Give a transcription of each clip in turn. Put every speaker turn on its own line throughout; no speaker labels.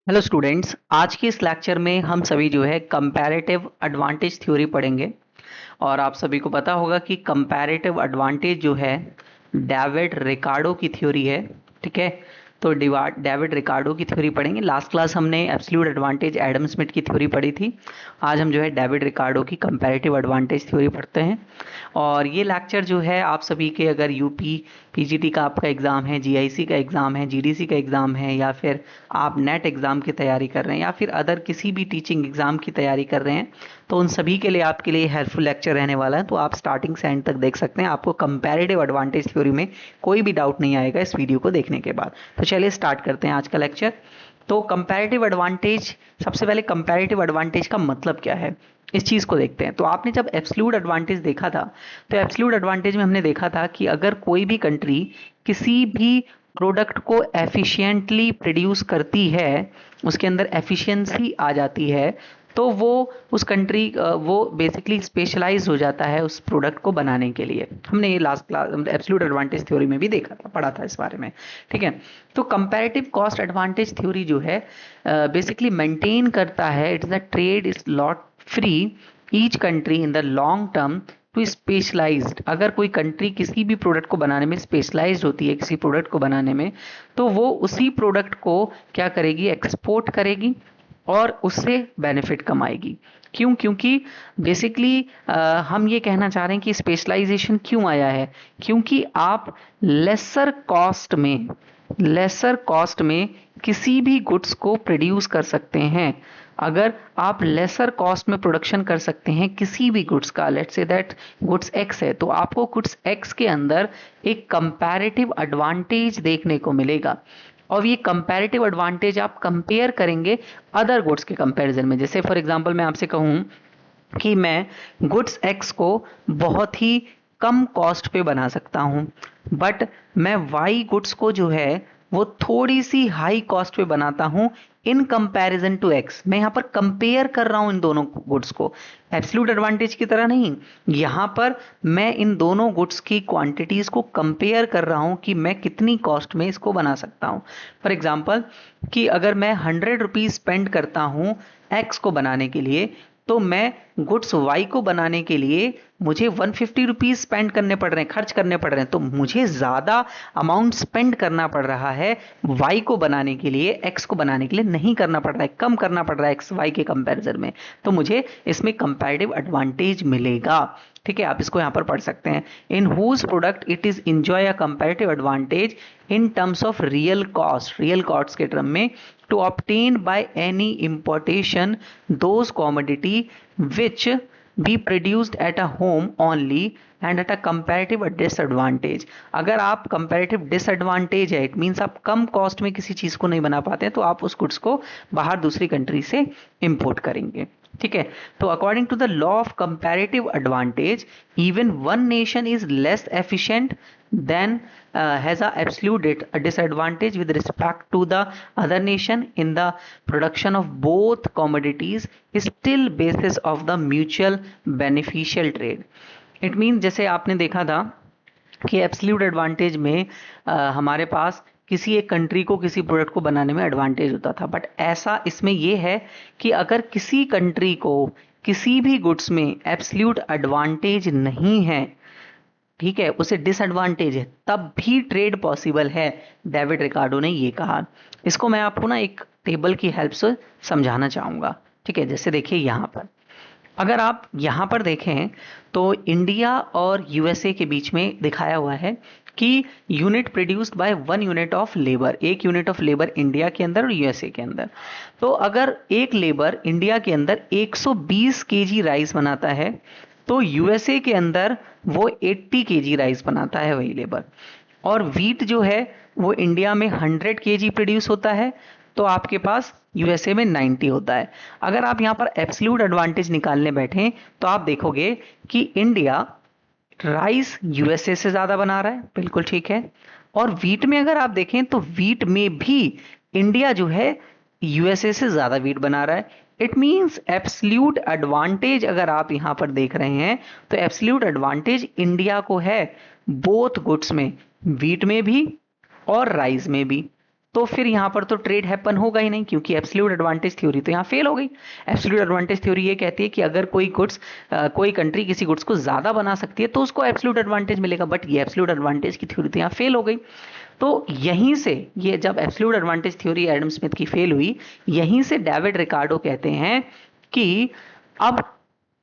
Hello students, आज के इस लेक्चर में हम सभी जो है कंपैरेटिव एडवांटेज थ्योरी पढ़ेंगे। और आप सभी को पता होगा कि कंपैरेटिव एडवांटेज जो है डेविड रिकार्डो की थ्योरी है। ठीक है, तो डेविड रिकार्डो की थ्योरी पढ़ेंगे। लास्ट क्लास हमने एब्सोल्यूट एडवांटेज एडम स्मिथ की थ्योरी पढ़ी थी। आज हम जो है डेविड रिकार्डो की कंपैरेटिव एडवांटेज थ्योरी पढ़ते हैं। और ये लेक्चर जो है आप सभी के, अगर यूपी पीजीटी का आपका एग्ज़ाम है, जीआईसी का एग्ज़ाम है, जीडीसी का एग्ज़ाम है, या फिर आप नेट एग्ज़ाम की तैयारी कर रहे हैं, या फिर अदर किसी भी टीचिंग एग्ज़ाम की तैयारी कर रहे हैं, तो उन सभी के लिए आपके लिए हेल्पफुल लेक्चर रहने वाला है। तो आप स्टार्टिंग से एंड तक देख सकते हैं, आपको कंपैरेटिव एडवांटेज थ्योरी में कोई भी डाउट नहीं आएगा इस वीडियो को देखने के बाद। तो चलिए स्टार्ट करते हैं आज का लेक्चर। तो कंपैरेटिव एडवांटेज, सबसे पहले कंपैरेटिव एडवांटेज का मतलब क्या है, इस चीज़ को देखते हैं। तो आपने जब एब्सोल्यूट एडवांटेज देखा था, तो एब्सोल्यूट एडवांटेज में हमने देखा था कि अगर कोई भी कंट्री किसी भी प्रोडक्ट को एफिशिएंटली प्रोड्यूस करती है, उसके अंदर एफिशिएंसी आ जाती है, तो वो उस कंट्री वो बेसिकली स्पेशलाइज हो जाता है उस प्रोडक्ट को बनाने के लिए। हमने ये last class absolute advantage theory में भी देखा था, पढ़ा था इस बारे में। ठीक है, तो कंपैरेटिव कॉस्ट एडवांटेज थ्योरी जो है बेसिकली मेंटेन करता है, it's the trade is lot free each country in the long term to specialized. अगर कोई कंट्री किसी भी प्रोडक्ट को बनाने में स्पेशलाइज्ड होती है, किसी प्रोडक्ट को बनाने में, तो वो उसी प्रोडक्ट को क्या करेगी, एक्सपोर्ट करेगी और उससे बेनिफिट कमाएगी। क्यों? क्योंकि बेसिकली हम ये कहना चाह रहे हैं कि स्पेशलाइजेशन क्यों आया है, क्योंकि आप लेसर कॉस्ट में किसी भी गुड्स को प्रोड्यूस कर सकते हैं। अगर आप लेसर कॉस्ट में प्रोडक्शन कर सकते हैं किसी भी गुड्स का, let's say that goods x है, तो आपको गुड्स एक्स के अंदर एक कंपैरेटिव एडवांटेज देखने को मिलेगा। और ये कंपैरेटिव एडवांटेज आप कंपेयर करेंगे अदर गुड्स के कंपैरिजन में। जैसे फॉर एग्जांपल मैं आपसे कहूँ कि मैं गुड्स एक्स को बहुत ही कम कॉस्ट पे बना सकता हूँ, बट मैं वाई गुड्स को जो है वो थोड़ी सी हाई कॉस्ट पे बनाता हूँ इन कंपैरिजन टू एक्स। मैं यहाँ पर कंपेयर कर रहा हूँ इन दोनों गुड्स को, एब्सोल्यूट एडवांटेज की तरह नहीं। यहाँ पर मैं इन दोनों गुड्स की क्वांटिटीज को कंपेयर कर रहा हूँ कि मैं कितनी कॉस्ट में इसको बना सकता हूँ। फॉर एग्जाम्पल कि अगर मैं 100 रुपीज़ स्पेंड करता हूँ एक्स को बनाने के लिए, तो मैं गुड्स वाई को बनाने के लिए मुझे 150 रुपीज़ स्पेंड करने पड़ रहे हैं, खर्च करने पड़ रहे हैं। तो मुझे ज़्यादा अमाउंट स्पेंड करना पड़ रहा है वाई को बनाने के लिए, एक्स को बनाने के लिए नहीं करना पड़ रहा है, कम करना पड़ रहा है एक्स वाई के कंपैरिजन में। तो मुझे इसमें कंपैरेटिव एडवांटेज मिलेगा। ठीक है, आप इसको यहाँ पर पढ़ सकते हैं, in whose product it is enjoy a comparative advantage in terms of real cost के टर्म में to obtain by any importation those commodity which be produced at a home only and at a comparative disadvantage। अगर आप comparative disadvantage है, it means आप कम cost में किसी चीज़ को नहीं बना पाते हैं, तो आप उस गुड्स को बाहर दूसरी कंट्री से इंपोर्ट करेंगे। ठीक है, तो according to the law of comparative advantage, even one nation is less efficient then has a absolute disadvantage with respect to the other nation in the production of both commodities is still basis of the mutual beneficial trade। it means जैसे आपने देखा था कि absolute advantage में हमारे पास किसी एक country को किसी प्रोडक्ट को बनाने में एडवांटेज होता था, बट ऐसा इसमें यह है कि अगर किसी कंट्री को किसी भी गुड्स में एब्सोल्यूट एडवांटेज नहीं है, ठीक है, उसे डिसएडवांटेज है, तब भी ट्रेड पॉसिबल है। डेविड रिकार्डो ने ये कहा। इसको मैं आपको ना एक टेबल की हेल्प से समझाना चाहूँगा। ठीक है, जैसे देखिए यहाँ पर, अगर आप यहाँ पर देखें तो इंडिया और यूएसए के बीच में दिखाया हुआ है कि unit produced by 1 unit of labour, 1 unit of labour India के अंदर और यूएसए के अंदर। तो अगर एक लेबर इंडिया के अंदर 120 केजी राइस बनाता है, तो यूएसए के अंदर वो 80 केजी राइस बनाता है वही लेबर। और वीट जो है वो इंडिया में 100 केजी प्रोड्यूस होता है, तो आपके पास यूएसए में 90 होता है। अगर आप यहाँ पर एब्सोल्यूट एडवांटेज निकालने बैठें, तो आप देखोगे कि इंडिया राइस यूएसए से ज़्यादा बना रहा है, बिल्कुल ठीक है। और वीट में अगर आप देखें तो वीट में भी इंडिया जो है यूएसए से ज़्यादा वीट बना रहा है। इट मीन्स एब्सोल्यूट एडवांटेज अगर आप यहाँ पर देख रहे हैं, तो एब्सोल्यूट एडवांटेज इंडिया को है बोथ गुड्स में, वीट में भी और राइस में भी। तो फिर यहाँ पर तो ट्रेड हैपन होगा ही नहीं, क्योंकि एब्सोल्यूट एडवांटेज थ्योरी तो यहाँ फेल हो गई। एब्सोल्यूट एडवांटेज थ्योरी ये कहती है कि अगर कोई गुड्स कोई कंट्री किसी गुड्स को ज़्यादा बना सकती है तो उसको एब्सोल्यूट एडवांटेज मिलेगा, बट ये एब्सोल्यूट एडवांटेज की थ्योरी तो यहाँ फेल हो गई। तो यहीं से ये जब absolute advantage theory Adam Smith की फेल हुई, यहीं से डेविड रिकार्डो कहते हैं कि अब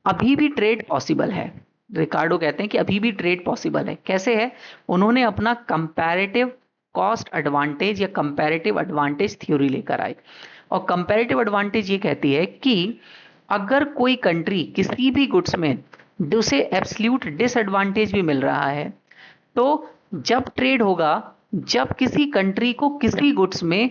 अभी भी ट्रेड पॉसिबल है। रिकार्डो कहते हैं कि अभी भी ट्रेड पॉसिबल है। कैसे है? उन्होंने अपना कंपैरेटिव कॉस्ट एडवांटेज या कंपैरेटिव एडवांटेज थ्योरी लेकर आए, और कंपैरेटिव एडवांटेज ये कहती है कि अगर कोई कंट्री किसी भी गुड्स में उसे एब्सोल्यूट डिसएडवांटेज भी मिल रहा है, तो जब ट्रेड होगा, जब किसी कंट्री को किसी गुड्स में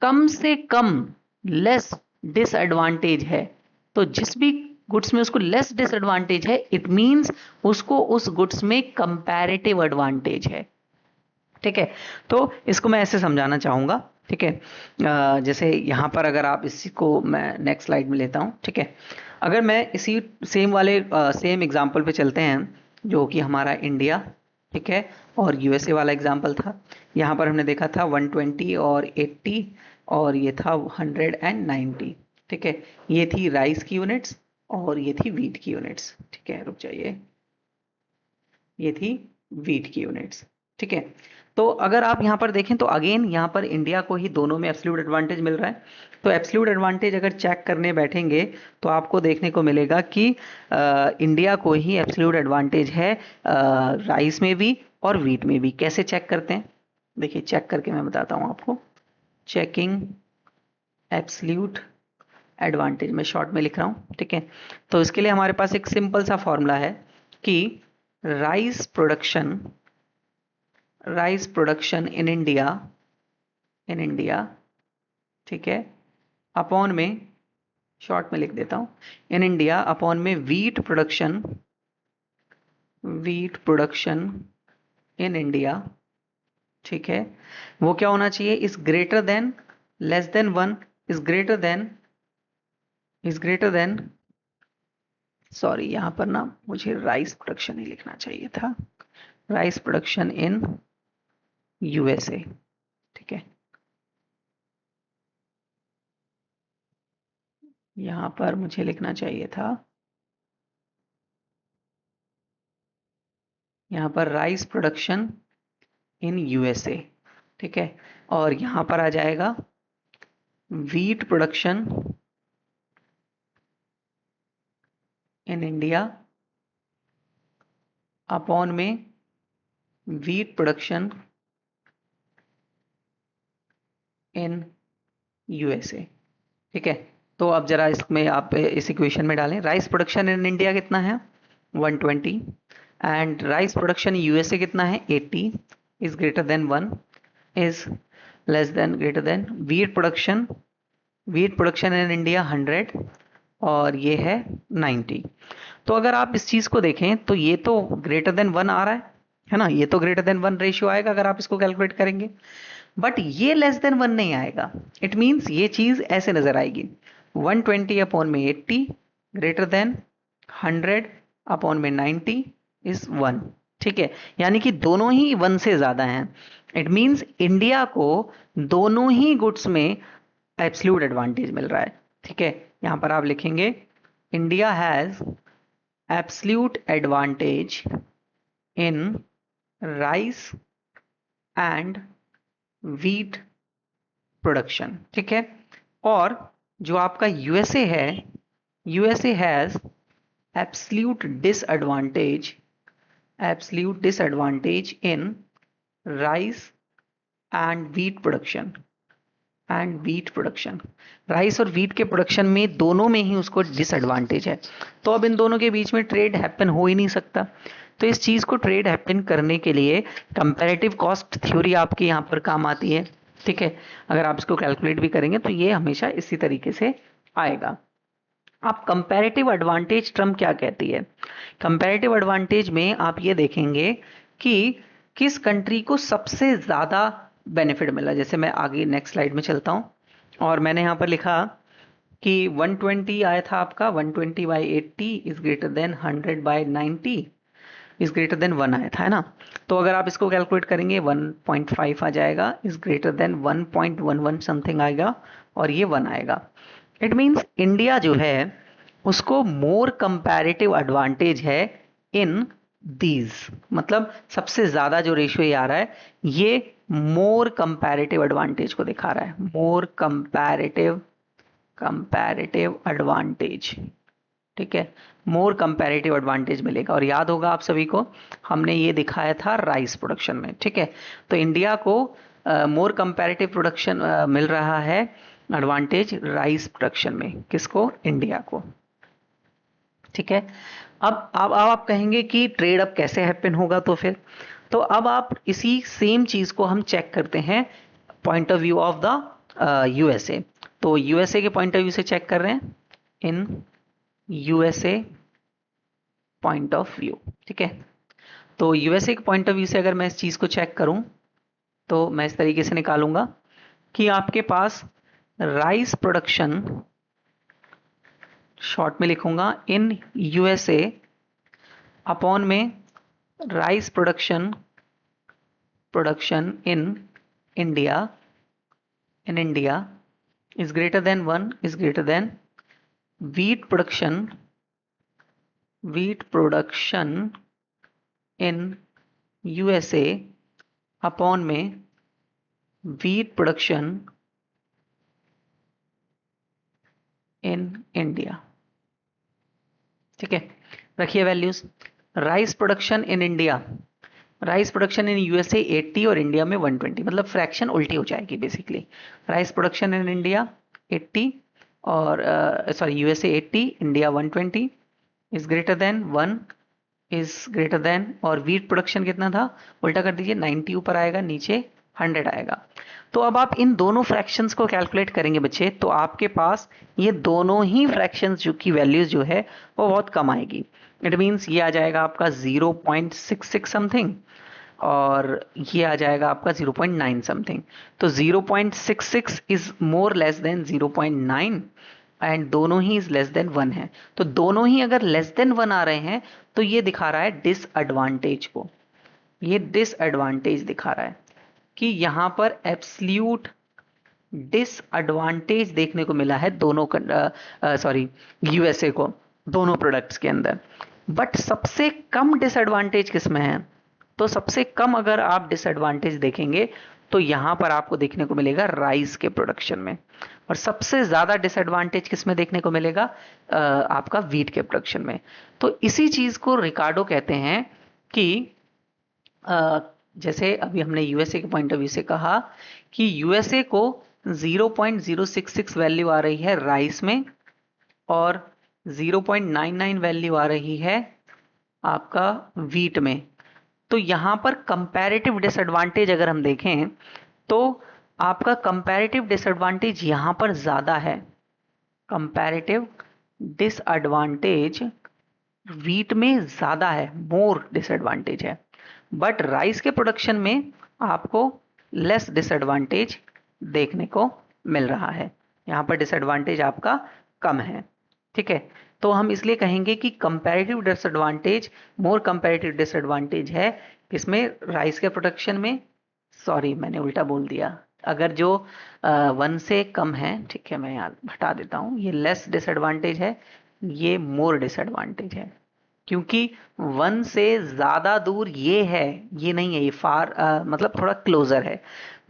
कम से कम लेस डिसएडवांटेज है, तो जिस भी गुड्स में उसको लेस डिसएडवांटेज है, इट मींस उसको उस गुड्स में कंपैरेटिव एडवांटेज है। ठीक है, तो इसको मैं ऐसे समझाना चाहूंगा। ठीक है, जैसे यहां पर अगर आप इसको मैं नेक्स्ट स्लाइड में लेता हूं। ठीक है, अगर मैं इसी सेम एग्जांपल पे चलते हैं, जो कि हमारा इंडिया, ठीक है, और यूएसए वाला एग्जांपल था। यहाँ पर हमने देखा था 120 और 80, और ये था 190। ठीक है, ये थी राइस की यूनिट्स और ये थी वीट की यूनिट्स। ठीक है, रुक जाइए, ये थी वीट की यूनिट्स। ठीक है, तो अगर आप यहाँ पर देखें तो अगेन यहाँ पर इंडिया को ही दोनों में एब्सोल्यूट एडवांटेज मिल रहा है। तो एब्सोल्यूट एडवांटेज अगर चेक करने बैठेंगे तो आपको देखने को मिलेगा कि इंडिया को ही एब्सोल्यूट एडवांटेज है राइस में भी और वीट में भी। कैसे चेक करते हैं? देखिए, चेक करके मैं बताता हूँ आपको। चेकिंग एब्सोल्यूट एडवांटेज मैं शॉर्ट में लिख रहा हूँ। ठीक है, तो इसके लिए हमारे पास एक सिंपल सा फॉर्मूला है कि राइस प्रोडक्शन इन इंडिया, ठीक है, अपॉन में, शॉर्ट में लिख देता हूं, इन इंडिया अपॉन में वीट प्रोडक्शन इन इंडिया। ठीक है, वो क्या होना चाहिए? Is greater than, less than 1, is greater than, sorry, यहां पर ना मुझे राइस प्रोडक्शन ही लिखना चाहिए था, राइस प्रोडक्शन इन यूएसए। ठीक है, यहां पर मुझे लिखना चाहिए था, यहां पर राइस प्रोडक्शन इन यूएसए। ठीक है, और यहां पर आ जाएगा wheat production in India upon में वीट प्रोडक्शन इन यूएसए। ठीक है, तो अब जरा इसमें आप इस इक्वेशन में डालें, राइस प्रोडक्शन इन इंडिया कितना है? 120, एंड राइस प्रोडक्शन यूएसए कितना है? 80, is greater than 1, is less than, greater than, wheat production in India 100, और ये है 90। तो अगर आप इस चीज को देखें तो ये तो ग्रेटर देन 1 आ रहा है ना, ये तो ग्रेटर देन 1 रेशियो आएगा अगर आप इसको कैलकुलेट करेंगे, बट ये लेस देन 1 नहीं आएगा। इट मींस ये चीज ऐसे नजर आएगी, 120 अपॉन में 80 ग्रेटर देन 100 अपॉन में 90 इज 1। ठीक है, यानी कि दोनों ही 1 से ज्यादा हैं। इट मींस इंडिया को दोनों ही गुड्स में एब्सोल्यूट एडवांटेज मिल रहा है। ठीक है, यहां पर आप लिखेंगे India has absolute advantage in rice and wheat production. ठीक है, और जो आपका यूएसए है, USA has absolute disadvantage in rice and wheat production, rice और वीट के प्रोडक्शन में दोनों में ही उसको डिसएडवांटेज है। तो अब इन दोनों के बीच में ट्रेड हैपन हो ही नहीं सकता। तो इस चीज को ट्रेड हैपन करने के लिए कंपैरेटिव कॉस्ट थ्योरी आपकी यहाँ पर काम आती है। ठीक है, अगर आप इसको कैलकुलेट भी करेंगे तो ये हमेशा इसी तरीके से आएगा। आप कंपैरेटिव एडवांटेज टर्म क्या कहती है? कंपैरेटिव एडवांटेज में आप ये देखेंगे कि किस कंट्री को सबसे ज्यादा बेनिफिट मिला। जैसे मैं आगे नेक्स्ट स्लाइड में चलता हूं, और मैंने यहां पर लिखा कि 120 आया था आपका, 120 by 80 is greater than 100 by 90, is greater than 1 आया था, है ना। तो अगर आप इसको कैलकुलेट करेंगे 1.5 आ जाएगा, इज ग्रेटर देन 1.11 समथिंग आएगा, और ये 1 आएगा। इट मीन्स इंडिया जो है उसको मोर कंपैरेटिव एडवांटेज है इन दीज, मतलब सबसे ज्यादा जो रेशियो ये आ रहा है ये मोर कंपैरेटिव एडवांटेज को दिखा रहा है, मोर कंपैरेटिव एडवांटेज। ठीक है, मोर कंपैरेटिव एडवांटेज मिलेगा। और याद होगा आप सभी को, हमने ये दिखाया था राइस प्रोडक्शन में। ठीक है, तो इंडिया को मोर कंपैरेटिव प्रोडक्शन मिल रहा है, एडवांटेज राइस प्रोडक्शन में। किसको? इंडिया को। ठीक है, अब आप कहेंगे कि ट्रेड अब कैसे हैपन होगा, तो फिर तो अब आप इसी सेम चीज को हम चेक करते हैं point of view of the USA. तो यूएसए के पॉइंट ऑफ व्यू से चेक कर रहे हैं, in USA point of view. ठीक है, तो यूएसए के पॉइंट ऑफ व्यू से अगर मैं इस चीज को चेक करूं तो मैं इस तरीके से निकालूंगा कि आपके पास राइस प्रोडक्शन, शॉर्ट में लिखूंगा इन यूएसए अपॉन में rice production in India is greater than 1, is greater than wheat production in USA upon में wheat production in India। ठीक है, रखिए values. Rice production in India, rice production in USA 80 और India में 120, मतलब fraction उल्टी हो जाएगी basically. Rice production in India 80 और sorry USA 80, India 120 is greater than 1, is greater than, और वीट प्रोडक्शन कितना था, उल्टा कर दीजिए, 90 ऊपर आएगा, नीचे 100 आएगा। तो अब आप इन दोनों फ्रैक्शंस को कैलकुलेट करेंगे बच्चे, तो आपके पास ये दोनों ही फ्रैक्शंस जो की वैल्यूज जो है वो बहुत कम आएगी। इट मीन्स ये आ जाएगा आपका 0.66 समथिंग, और ये आ जाएगा आपका 0.9 समथिंग। तो 0.66 is more less than 0.9 and दोनों ही इज लेस देन 1 है। तो दोनों ही अगर लेस देन 1 आ रहे हैं तो ये दिखा रहा है डिसएडवांटेज को, ये डिसएडवांटेज दिखा रहा है कि यहां पर एब्सल्यूट डिसएडवांटेज देखने को मिला है दोनों सॉरी यूएसए को, दोनों प्रोडक्ट्स के अंदर। बट सबसे कम डिसएडवांटेज किसमें है, तो सबसे कम अगर आप डिसएडवांटेज देखेंगे तो यहां पर आपको देखने को मिलेगा राइस के प्रोडक्शन में, और सबसे ज्यादा डिसएडवांटेज किसमें देखने को मिलेगा, आपका वीट के प्रोडक्शन में। तो इसी चीज को रिकार्डो कहते हैं कि जैसे अभी हमने यूएसए के पॉइंट ऑफ व्यू से कहा कि यूएसए को 0.066 वैल्यू आ रही है राइस में, और 0.99 वैल्यू आ रही है आपका वीट में। तो यहां पर कंपैरेटिव डिसएडवांटेज अगर हम देखें तो आपका कंपैरेटिव डिसएडवांटेज यहां पर ज्यादा है, कंपैरेटिव डिसएडवांटेज वीट में ज्यादा है, मोर डिसएडवांटेज है। बट राइस के प्रोडक्शन में आपको लेस डिसएडवांटेज देखने को मिल रहा है, यहां पर डिसएडवांटेज आपका कम है। ठीक है, तो हम इसलिए कहेंगे कि कंपैरेटिव डिसएडवांटेज, मोर कंपैरेटिव डिसएडवांटेज है किसमें, राइस के प्रोडक्शन में। सॉरी मैंने उल्टा बोल दिया, अगर जो 1 से कम है, ठीक है मैं यहाँ हटा देता हूँ, ये लेस डिसएडवांटेज है, ये मोर डिसएडवांटेज है, क्योंकि 1 से ज्यादा दूर ये है, ये नहीं है, ये फार मतलब थोड़ा क्लोजर है।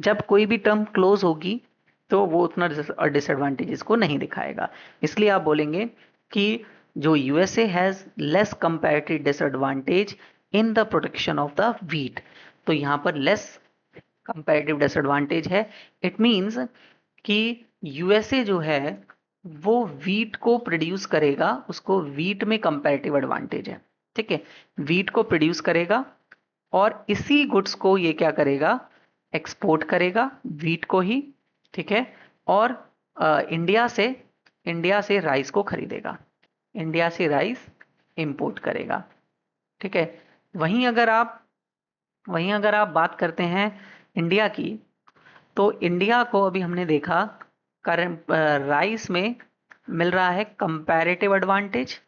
जब कोई भी टर्म क्लोज होगी तो वो उतना डिसएडवांटेज इसको नहीं दिखाएगा। इसलिए आप बोलेंगे कि जो USA has less comparative disadvantage in the protection of the wheat, तो यहां पर लेस कंपैरेटिव डिसएडवांटेज है। इट मींस कि यूएसए जो है वो वीट को प्रोड्यूस करेगा, उसको वीट में कंपैरेटिव एडवांटेज है। ठीक है, वीट को प्रोड्यूस करेगा और इसी गुड्स को ये क्या करेगा, एक्सपोर्ट करेगा, वीट को ही। ठीक है, और इंडिया से राइस को खरीदेगा, इंडिया से राइस इंपोर्ट करेगा। ठीक है, वहीं अगर आप बात करते हैं इंडिया की, तो इंडिया को अभी हमने देखा करंट राइस में मिल रहा है कंपैरेटिव एडवांटेज,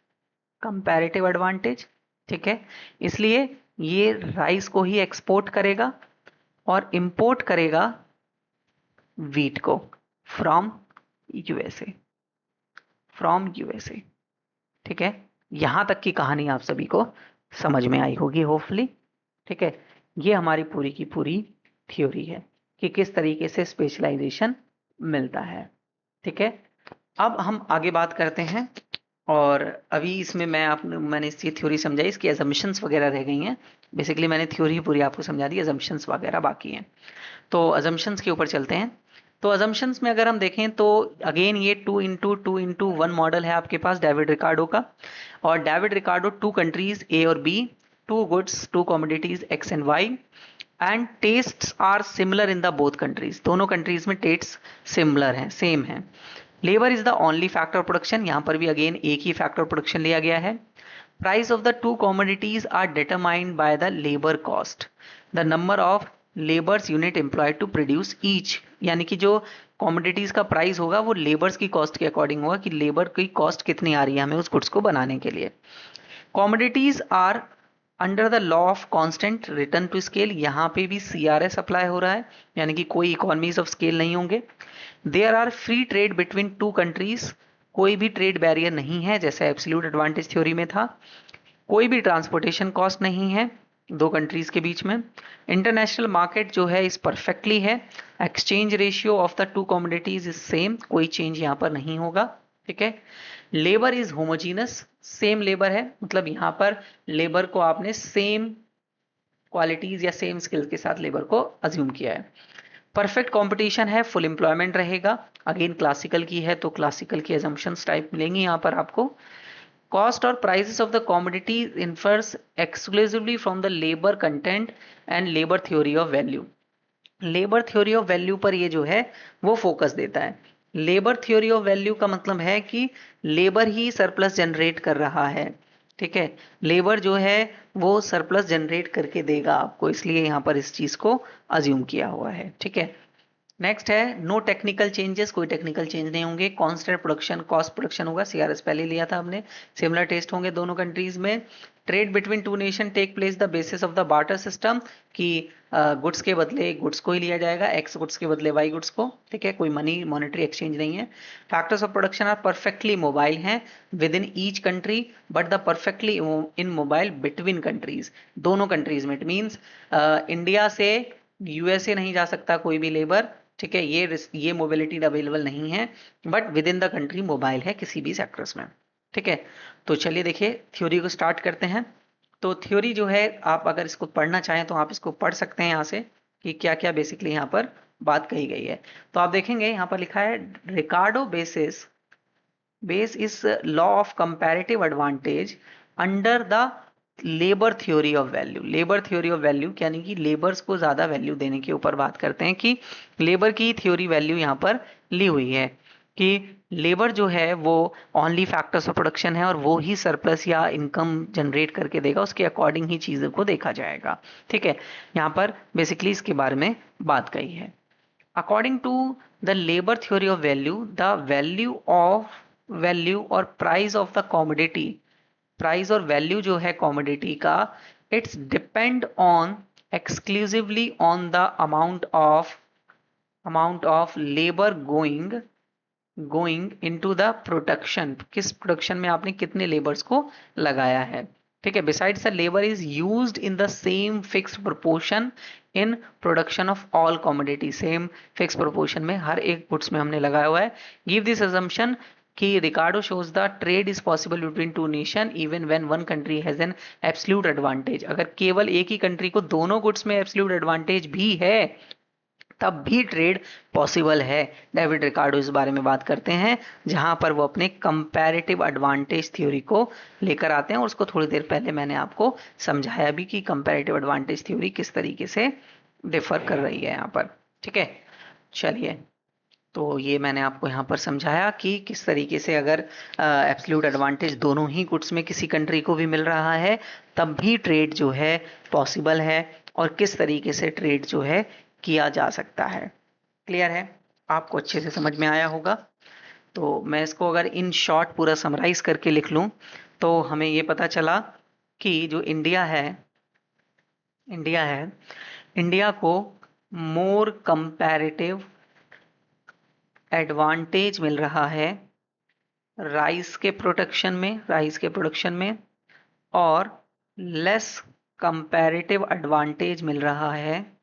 कंपैरेटिव एडवांटेज। ठीक है, इसलिए ये राइस को ही एक्सपोर्ट करेगा और इंपोर्ट करेगा वीट को फ्रॉम यूएसए, फ्रॉम यूएसए। ठीक है, यहां तक की कहानी आप सभी को समझ में आई होगी होपफुली। ठीक है, ये हमारी पूरी की पूरी थ्योरी है कि किस तरीके से स्पेशलाइजेशन मिलता है। ठीक है, अब हम आगे बात करते हैं। और अभी इसमें मैंने ये थ्योरी समझाई, इसकी एजम्पशंस वगैरह रह गई हैं। बेसिकली मैंने थ्योरी पूरी आपको समझा दी, एजम्पशंस वगैरह बाकी हैं। तो अजम्पशंस के ऊपर चलते हैं। तो अजम्पशंस में अगर हम देखें तो अगेन ये 2x2x1 मॉडल है आपके पास डेविड रिकार्डो का। और डेविड रिकार्डो 2 कंट्रीज ए और B, 2 goods 2 commodities X and Y, and tastes are similar in the both countries. दोनों कंट्रीज में टेस्ट सिमिलर हैं, सेम है। Labour is the only factor production, यहां पर भी अगेन एक ही फैक्टर प्रोडक्शन लिया गया है। Price of the two commodities are determined by the labour cost, the number of labours unit employed to produce each, यानी कि जो कमोडिटीज का प्राइस होगा वो लेबर्स की कॉस्ट के अकॉर्डिंग होगा कि लेबर की कॉस्ट कितनी आ रही है हमें उस गुड्स को बनाने के लिए। Commodities are under the law of constant return to scale, यहाँ पे भी सीआरएस अप्लाई हो रहा है, यानी कि कोई इकोनॉमीज ऑफ स्केल नहीं होंगे। There are free trade between two countries, कोई भी ट्रेड बैरियर नहीं है जैसे एब्सोल्यूट एडवांटेज थ्योरी में था। कोई भी ट्रांसपोर्टेशन कॉस्ट नहीं है दो कंट्रीज के बीच में। इंटरनेशनल मार्केट जो है इस परफेक्टली है। Exchange ratio of the two commodities is same, कोई चेंज यहाँ पर नहीं होगा। ठीक है, labour is homogeneous, same labour है, मतलब यहाँ पर लेबर को आपने सेम क्वालिटीज या सेम स्किल्स के साथ लेबर को अज्यूम किया है। परफेक्ट कंपटीशन है, फुल एम्प्लॉयमेंट रहेगा। अगेन क्लासिकल की है तो क्लासिकल की एजम्पशंस टाइप मिलेंगी यहाँ पर आपको। कॉस्ट और prices of the commodity infers exclusively from the labour content and labour theory of value. Labour theory of value पर ये जो है वो फोकस देता है। लेबर थ्योरी ऑफ वैल्यू का मतलब है कि लेबर ही सरप्लस जनरेट कर रहा है। ठीक है, लेबर जो है वो सरप्लस जनरेट करके देगा आपको, इसलिए यहाँ पर इस चीज को अज्यूम किया हुआ है। ठीक है, नेक्स्ट है नो टेक्निकल चेंजेस, कोई टेक्निकल चेंज नहीं होंगे। कांस्टेंट प्रोडक्शन कॉस्ट प्रोडक्शन होगा, सीआरएस पहले लिया था हमने। सिमिलर टेस्ट होंगे दोनों कंट्रीज में। Trade between two nation take place the basis of the barter system, कि गुड्स के बदले गुड्स को ही लिया जाएगा, एक्स गुड्स के बदले वाई गुड्स को। ठीक है, कोई मनी मॉनेटरी एक्सचेंज नहीं है। Factors of production are perfectly mobile हैं within each country, but the perfectly immobile between countries, दोनों कंट्रीज में। इट मीन्स इंडिया से यूएसए नहीं जा सकता कोई भी लेबर। ठीक है, ये मोबिलिटी अवेलेबल नहीं है, but with in the country mobile है किसी भी सेक्टर्स में। ठीक है, तो चलिए देखिए थ्योरी को स्टार्ट करते हैं। तो थ्योरी जो है आप अगर इसको पढ़ना चाहें तो आप इसको पढ़ सकते हैं यहाँ से कि क्या क्या बेसिकली यहाँ पर बात कही गई है। तो आप देखेंगे यहाँ पर लिखा है रिकार्डो बेस इस law of comparative advantage under the labour theory of value. Labour theory of value यानी कि लेबर्स को ज्यादा वैल्यू देने के ऊपर बात करते हैं कि लेबर की थ्योरी वैल्यू यहाँ पर ली हुई है कि लेबर जो है वो ओनली फैक्टर्स ऑफ प्रोडक्शन है और वो ही सरप्लस या इनकम जनरेट करके देगा, उसके अकॉर्डिंग ही चीजों को देखा जाएगा। ठीक है, यहाँ पर बेसिकली इसके बारे में बात कही है। According to the labour theory of value, the value और price of the commodity, price और वैल्यू जो है कॉमोडिटी का, it's depend on exclusively on the amount of labour going into the production, किस प्रोडक्शन में आपने कितने लेबर्स को लगाया है। ठीक है, besides the labour is used in the same fixed proportion in production of all commodity, same fix proportion में हर एक गुड्स में हमने लगाया हुआ है। गिव दिस assumption कि रिकार्डो shows the trade is possible between two nation even when one country has an absolute advantage, अगर केवल एक ही कंट्री को दोनों गुड्स में एब्सोल्यूट एडवांटेज भी है तब भी ट्रेड पॉसिबल है। डेविड रिकार्डो इस बारे में बात करते हैं जहां पर वो अपने कंपैरेटिव एडवांटेज थ्योरी को लेकर आते हैं, और उसको थोड़ी देर पहले मैंने आपको समझाया भी कि कंपैरेटिव एडवांटेज थ्योरी किस तरीके से डिफर कर रही है यहाँ पर। ठीक है, चलिए तो ये मैंने आपको यहाँ पर समझाया कि किस तरीके से अगर एब्सोल्यूट एडवांटेज दोनों ही गुड्स में किसी कंट्री को भी मिल रहा है तब भी ट्रेड जो है पॉसिबल है, और किस तरीके से ट्रेड जो है किया जा सकता है। क्लियर है, आपको अच्छे से समझ में आया होगा। तो मैं इसको अगर इन शॉर्ट पूरा समराइज करके लिख लूं तो हमें ये पता चला कि जो इंडिया को मोर कंपैरेटिव एडवांटेज मिल रहा है राइस के प्रोडक्शन में और लेस कंपैरेटिव एडवांटेज मिल रहा है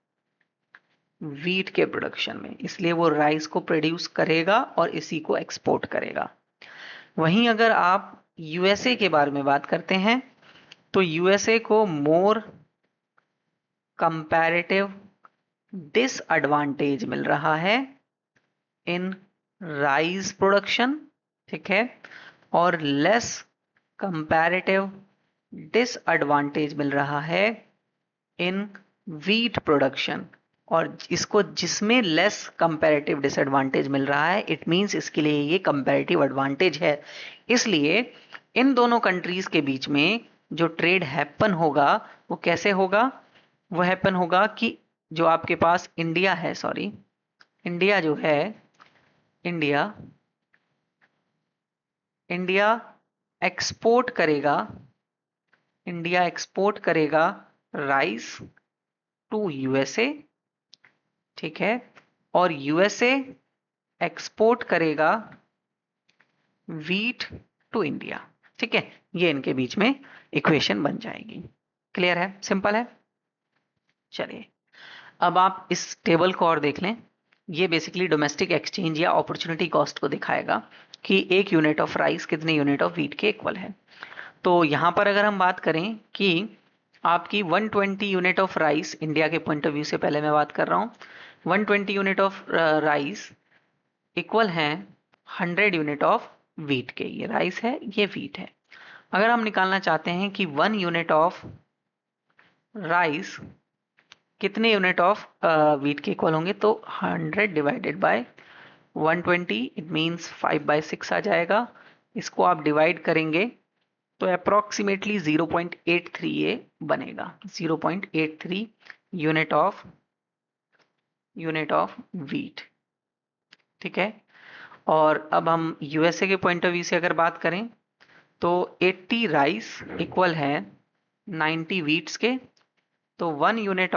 वीट के प्रोडक्शन में, इसलिए वो राइस को प्रोड्यूस करेगा और इसी को एक्सपोर्ट करेगा। वहीं अगर आप यूएसए के बारे में बात करते हैं तो यूएसए को मोर कंपैरेटिव डिसएडवांटेज मिल रहा है इन राइस प्रोडक्शन, ठीक है, और लेस कंपैरेटिव डिसएडवांटेज मिल रहा है इन वीट प्रोडक्शन। और इसको जिसमें लेस कंपैरेटिव डिसएडवांटेज मिल रहा है, इट मींस इसके लिए ये कंपैरेटिव एडवांटेज है। इसलिए इन दोनों कंट्रीज के बीच में जो ट्रेड हैपन होगा वो कैसे होगा? वो हैपन होगा कि जो आपके पास इंडिया है, इंडिया जो है, इंडिया एक्सपोर्ट करेगा राइस टू यूएसए, ठीक है, और यूएसए एक्सपोर्ट करेगा वीट टू इंडिया, ठीक है। ये इनके बीच में इक्वेशन बन जाएगी। क्लियर है? सिंपल है। चलिए अब आप इस टेबल को और देख लें। ये बेसिकली डोमेस्टिक एक्सचेंज या अपॉर्चुनिटी कॉस्ट को दिखाएगा कि एक यूनिट ऑफ राइस कितने यूनिट ऑफ वीट के इक्वल है। तो यहां पर अगर हम बात करें कि आपकी 120 यूनिट ऑफ राइस, इंडिया के पॉइंट ऑफ व्यू से पहले मैं बात कर रहा हूं, 120 यूनिट ऑफ राइस इक्वल है 100 यूनिट ऑफ वीट के। ये राइस है, ये वीट है। अगर हम निकालना चाहते हैं कि 1 यूनिट ऑफ राइस कितने यूनिट ऑफ वीट के इक्वल होंगे, तो 100 डिवाइडेड बाय 120, इट मींस 5/6 आ जाएगा। इसको आप डिवाइड करेंगे तो अप्रोक्सीमेटली 0.83 ये बनेगा, 0.83 यूनिट ऑफ वीट, ठीक है। और अब हम यूएसए के पॉइंट ऑफ व्यू से अगर बात करें तो 80 राइस इक्वल है 90 वीट्स के। तो 1 यूनिट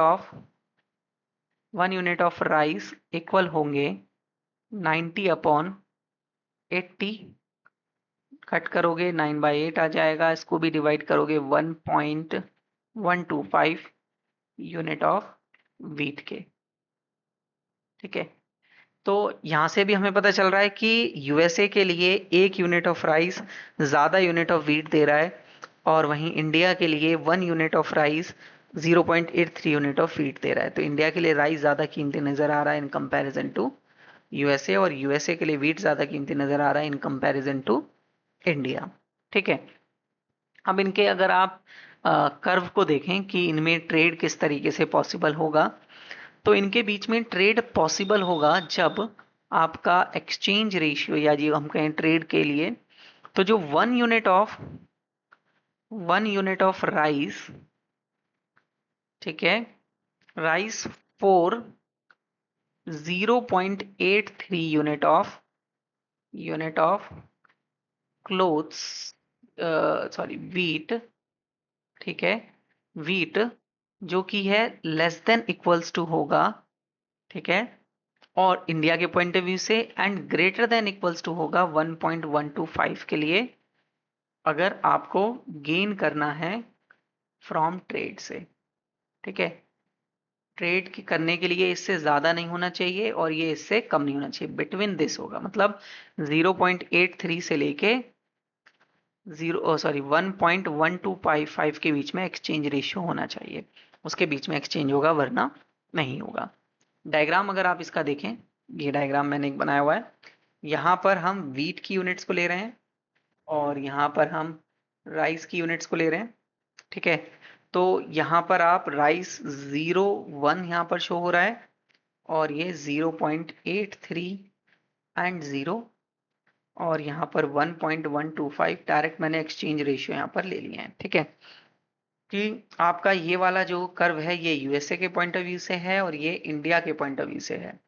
ऑफ राइस इक्वल होंगे 90/80, कट करोगे 9/8 आ जाएगा। इसको भी डिवाइड करोगे 1.125 यूनिट ऑफ वीट के, ठीक है। तो यहां से भी हमें पता चल रहा है कि यूएसए के लिए 1 यूनिट ऑफ राइस ज्यादा यूनिट ऑफ वीट दे रहा है, और वहीं इंडिया के लिए 1 unit of rice 0.83 unit of wheat दे रहा है। तो इंडिया के लिए राइस ज्यादा कीमती नजर आ रहा है इन कंपैरिजन टू यूएसए, और यूएसए के लिए वीट ज्यादा कीमती नजर आ रहा है इन कंपैरिजन टू इंडिया, ठीक है। अब इनके अगर आप कर्व को देखें कि इनमें ट्रेड किस तरीके से पॉसिबल होगा, तो इनके बीच में ट्रेड पॉसिबल होगा जब आपका एक्सचेंज रेशियो, या जी हम कहें ट्रेड के लिए, तो जो 1 यूनिट ऑफ राइस, ठीक है, rice for 0.83 unit of clothes, wheat, ठीक है, वीट जो कि है लेस देन इक्वल्स टू होगा, ठीक है, और इंडिया के पॉइंट ऑफ व्यू से and greater than equals to होगा 1.125 के लिए, अगर आपको गेन करना है फ्रॉम ट्रेड से, ठीक है। ट्रेड की करने के लिए इससे ज्यादा नहीं होना चाहिए और ये इससे कम नहीं होना चाहिए, बिटवीन दिस होगा। मतलब 0.83 से लेके 1.1255 के बीच में एक्सचेंज रेशियो होना चाहिए, उसके बीच में एक्सचेंज होगा, वरना नहीं होगा। डायग्राम अगर आप इसका देखें, ये डायग्राम मैंने एक बनाया हुआ है। यहाँ पर हम वीट की यूनिट्स को ले रहे हैं और यहाँ पर हम राइस की यूनिट्स को ले रहे हैं, ठीक है। तो यहाँ पर आप राइस 0.1 यहाँ पर शो हो रहा है, और ये 0.83 एंड 0, और यहाँ पर 1.125 डायरेक्ट मैंने एक्सचेंज रेशियो यहाँ पर ले लिए हैं, ठीक है। कि आपका ये वाला जो कर्व है ये यूएसए के पॉइंट ऑफ व्यू से है और ये इंडिया के पॉइंट ऑफ व्यू से है।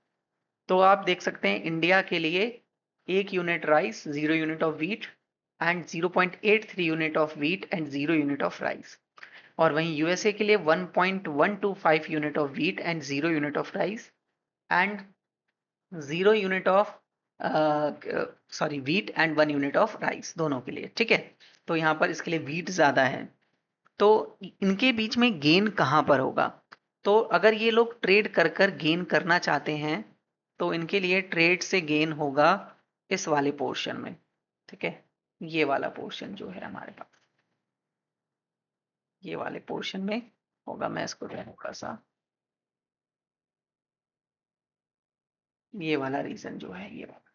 तो आप देख सकते हैं इंडिया के लिए 1 unit rice 0 unit of wheat, and 0.83 unit of wheat and 0 unit of rice. और वहीं यूएसए के लिए 1.125 unit of wheat and 0 unit of rice and 0 unit of wheat and 1 unit of rice, दोनों के लिए। ठीक है, तो यहाँ पर इसके लिए व्हीट ज्यादा है। तो इनके बीच में गेन कहाँ पर होगा? तो अगर ये लोग ट्रेड कर कर गेन करना चाहते हैं तो इनके लिए ट्रेड से गेन होगा इस वाले पोर्शन में। ठीक है, ये वाला पोर्शन जो है हमारे पास, ये वाले पोर्शन में होगा। मैं इसको थोड़ा सा, ये वाला रीजन जो है, ये वाला,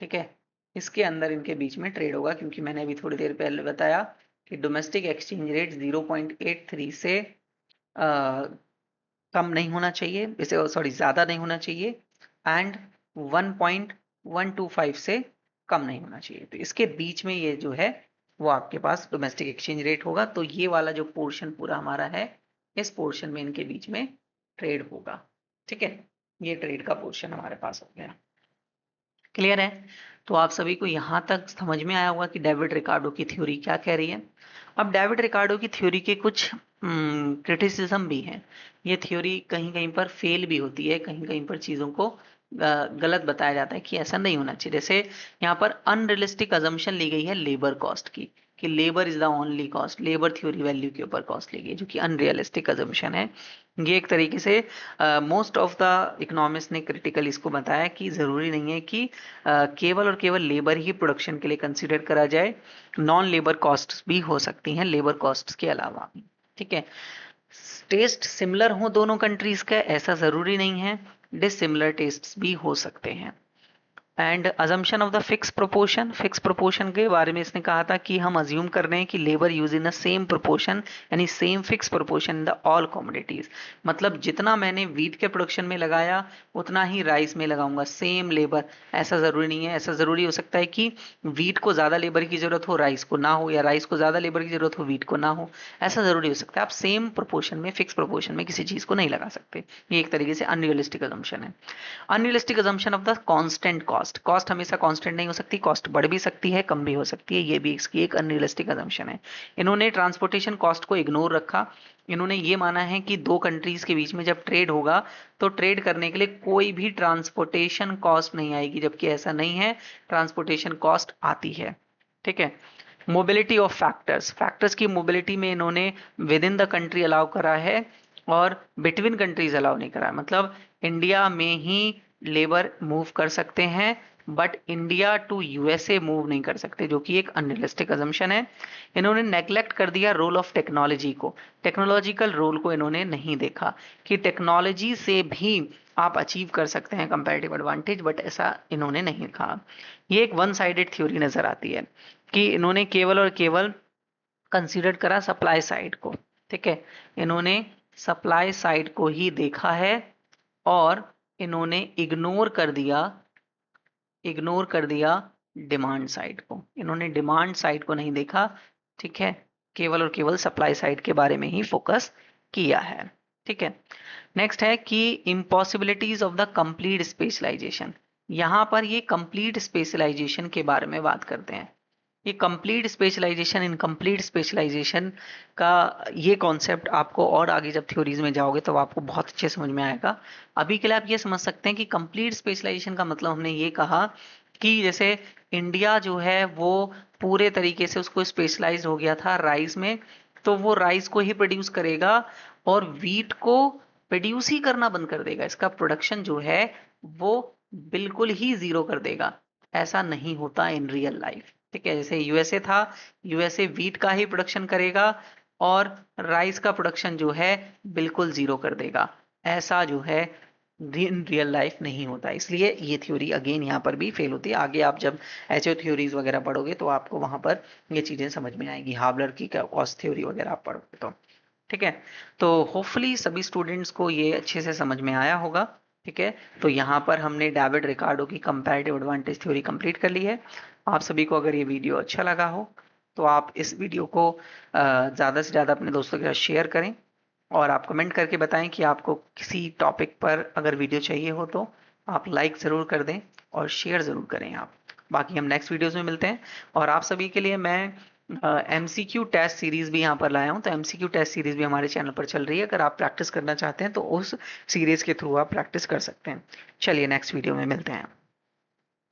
ठीक है, इसके अंदर इनके बीच में ट्रेड होगा, क्योंकि मैंने अभी थोड़ी देर पहले बताया कि डोमेस्टिक एक्सचेंज रेट 0.83 से कम नहीं होना चाहिए, इसे सॉरी ज़्यादा नहीं होना चाहिए, एंड 1.125 से कम नहीं होना चाहिए। तो इसके बीच में ये जो है वो आपके पास डोमेस्टिक एक्सचेंज रेट होगा। तो ये वाला जो पोर्शन पूरा हमारा है, इस पोर्शन में इनके बीच में ट्रेड होगा। ठीक है, ये ट्रेड का पोर्शन हमारे पास हो गया। क्लियर है? तो आप सभी को यहां तक समझ में आया होगा कि डेविड रिकार्डो की थ्योरी क्या कह रही है। अब डेविड रिकार्डो की थ्योरी के कुछ क्रिटिसिज्म भी हैं। ये थ्योरी कहीं कहीं पर फेल भी होती है, कहीं कहीं पर चीज़ों को गलत बताया जाता है कि ऐसा नहीं होना चाहिए। जैसे यहाँ पर अनरियलिस्टिक अजम्पशन ली गई है लेबर कॉस्ट की, कि labour is the only cost, labour theory value के ऊपर कॉस्ट ली गई, जो कि अनरियलिस्टिक अजम्पशन है। ये एक तरीके से मोस्ट ऑफ द इकोनॉमिस्ट ने क्रिटिकल इसको बताया कि ज़रूरी नहीं है कि केवल और केवल लेबर ही प्रोडक्शन के लिए कंसिडर करा जाए, नॉन लेबर कॉस्ट्स भी हो सकती हैं लेबर कॉस्ट्स के अलावा। ठीक है, टेस्ट सिमिलर हो दोनों कंट्रीज का ऐसा ज़रूरी नहीं है, डिसिमिलर टेस्ट्स भी हो सकते हैं। And assumption of the fix proportion के बारे में इसने कहा था कि हम अज्यूम कर रहे हैं कि labour use in the same proportion, यानी same fix proportion in the all commodities. मतलब जितना मैंने वीट के प्रोडक्शन में लगाया उतना ही राइस में लगाऊंगा, सेम लेबर। ऐसा जरूरी नहीं है, ऐसा जरूरी हो सकता है कि वीट को ज्यादा लेबर की जरूरत हो, राइस को ना हो, या राइस को ज्यादा लेबर की जरूरत हो, वीट को ना हो। ऐसा जरूरी हो सकता है। आप सेम प्रोपोर्शन में, फिक्स प्रोपोर्शन में किसी चीज को नहीं लगा सकते। ये एक तरीके से अनरियलिस्टिक अजम्पशन है। Unrealistic assumption of the constant cost, cost हमेशा कांस्टेंट नहीं हो सकती, कॉस्ट बढ़ भी सकती है, कम भी हो सकती है। ये भी इसकी एक अनरियलिस्टिक अजम्पशन है। इन्होंने ट्रांसपोर्टेशन कॉस्ट को इग्नोर रखा। इन्होंने ये माना है कि दो कंट्रीज के बीच में जब ट्रेड होगा तो ट्रेड करने के लिए कोई भी ट्रांसपोर्टेशन कॉस्ट नहीं आएगी, जबकि ऐसा नहीं है, ट्रांसपोर्टेशन कॉस्ट आती है। ठीक है, मोबिलिटी ऑफ फैक्टर्स, फैक्टर्स की मोबिलिटी में इन्होंने with in the country allow करा है और बिटवीन कंट्रीज अलाउ नहीं करा है। मतलब इंडिया में ही लेबर मूव कर सकते हैं, but India to USA move नहीं कर सकते, जो कि एक अनरियलिस्टिक अजम्पशन है। इन्होंने नेग्लेक्ट कर दिया रोल ऑफ टेक्नोलॉजी को, टेक्नोलॉजिकल रोल को इन्होंने नहीं देखा कि टेक्नोलॉजी से भी आप अचीव कर सकते हैं कंपैरेटिव एडवांटेज, बट ऐसा इन्होंने नहीं कहा। ये एक वन साइडेड थ्योरी नजर आती है कि इन्होंने केवल और केवल कंसीडर करा सप्लाई साइड को। ठीक है, इन्होंने सप्लाई साइड को ही देखा है और इन्होंने इग्नोर कर दिया डिमांड साइड को। इन्होंने डिमांड साइड को नहीं देखा। ठीक है, केवल और केवल सप्लाई साइड के बारे में ही फोकस किया है। ठीक है, नेक्स्ट है कि इम्पॉसिबिलिटीज ऑफ द कंप्लीट स्पेशलाइजेशन। यहां पर ये कंप्लीट स्पेशलाइजेशन के बारे में बात करते हैं। ये कंप्लीट स्पेशलाइजेशन, इनकम्प्लीट स्पेशलाइजेशन का ये कॉन्सेप्ट आपको और आगे जब थ्योरीज में जाओगे तो आपको बहुत अच्छे समझ में आएगा। अभी के लिए आप ये समझ सकते हैं कि कंप्लीट स्पेशलाइजेशन का मतलब हमने ये कहा कि जैसे इंडिया जो है वो पूरे तरीके से उसको स्पेशलाइज हो गया था राइस में, तो वो राइस को ही प्रोड्यूस करेगा और वीट को प्रोड्यूस ही करना बंद कर देगा। इसका प्रोडक्शन जो है वो बिल्कुल ही जीरो कर देगा। ऐसा नहीं होता इन रियल लाइफ। ठीक है, जैसे यूएसए था, यूएसए वीट का ही प्रोडक्शन करेगा और राइस का प्रोडक्शन जो है बिल्कुल जीरो कर देगा। ऐसा जो है इन रियल लाइफ नहीं होता। इसलिए ये थ्योरी अगेन यहाँ पर भी फेल होती है। आगे आप जब एचओ थ्योरीज वगैरह पढ़ोगे तो आपको वहां पर ये चीजें समझ में आएंगी, हावलर की कॉस्ट थ्योरी वगैरह आप पढ़ोगे तो। ठीक है, तो होपफुली सभी स्टूडेंट्स को ये अच्छे से समझ में आया होगा। ठीक है, तो यहाँ पर हमने डेविड रिकार्डो की कंपैरेटिव एडवांटेज थ्योरी कंप्लीट कर ली है। आप सभी को अगर ये वीडियो अच्छा लगा हो तो आप इस वीडियो को ज़्यादा से ज़्यादा अपने दोस्तों के साथ शेयर करें और आप कमेंट करके बताएं कि आपको किसी टॉपिक पर अगर वीडियो चाहिए हो तो आप लाइक ज़रूर कर दें और शेयर ज़रूर करें आप। बाकी हम नेक्स्ट वीडियोस में मिलते हैं। और आप सभी के लिए मैं MCQ टेस्ट सीरीज भी यहाँ पर लाया हूँ, तो MCQ टेस्ट सीरीज भी हमारे चैनल पर चल रही है, अगर आप प्रैक्टिस करना चाहते हैं तो उस सीरीज के थ्रू आप प्रैक्टिस कर सकते हैं। चलिए नेक्स्ट वीडियो में मिलते हैं।